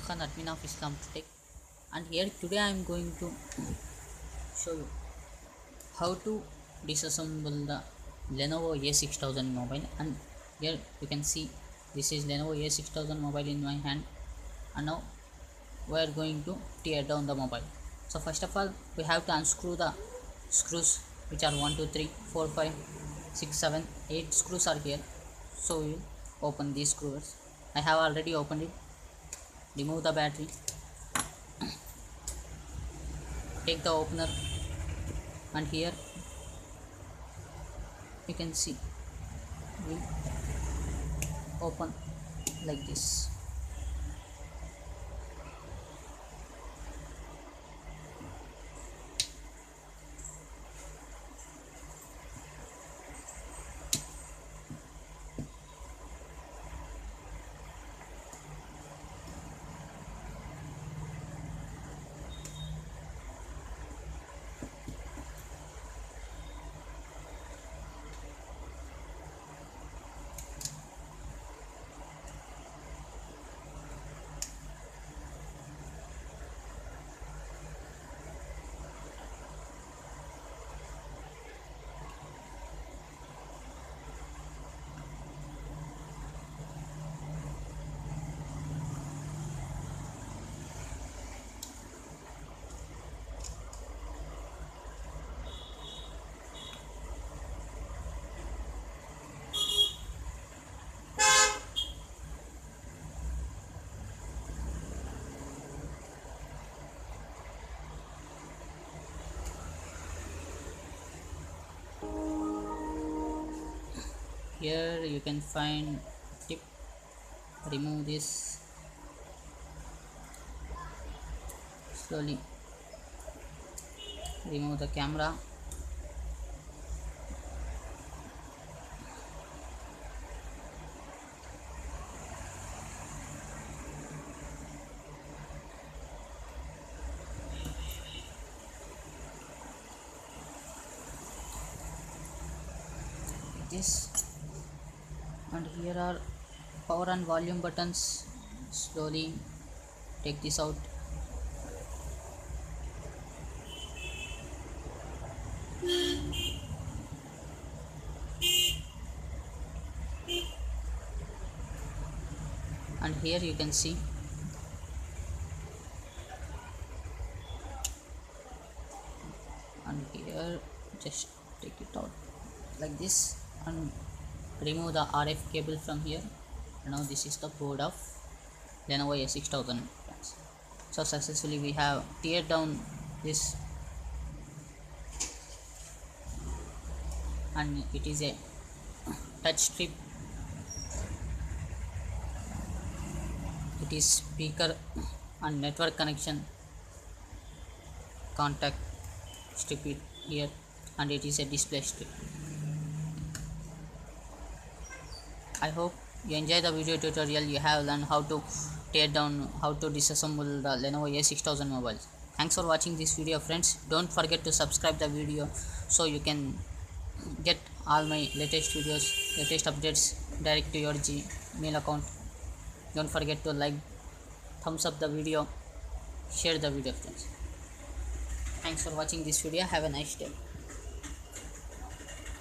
Muskan, admin of Islam Tech, and here today I am going to show you how to disassemble the Lenovo A6000 mobile. And here you can see this is Lenovo A6000 mobile in my hand, and now we are going to tear down the mobile. So first of all, we have to unscrew the screws, which are 1 2 3 4 5 6 7 8 screws are here. So we will open these screws. I have already opened it. Remove the battery, take the opener, and here you can see we open like this. Here you can find tip. Remove this slowly. Remove the camera. This, and here are power and volume buttons. Slowly take this out. And here you can see and here just take it out like this and remove the RF cable from here. Now this is the board of Lenovo A6000. So successfully we have teared down this, and it is a touch strip. It is speaker and network connection contact strip here, and it is a display strip. I hope you enjoy the video tutorial. You have learned how to tear down, how to disassemble the Lenovo A6000 mobile. Thanks for watching this video, friends. Don't forget to subscribe the video so you can get all my latest videos, latest updates direct to your Gmail account. Don't forget to like, thumbs up the video, share the video, friends. Thanks for watching this video. Have a nice day.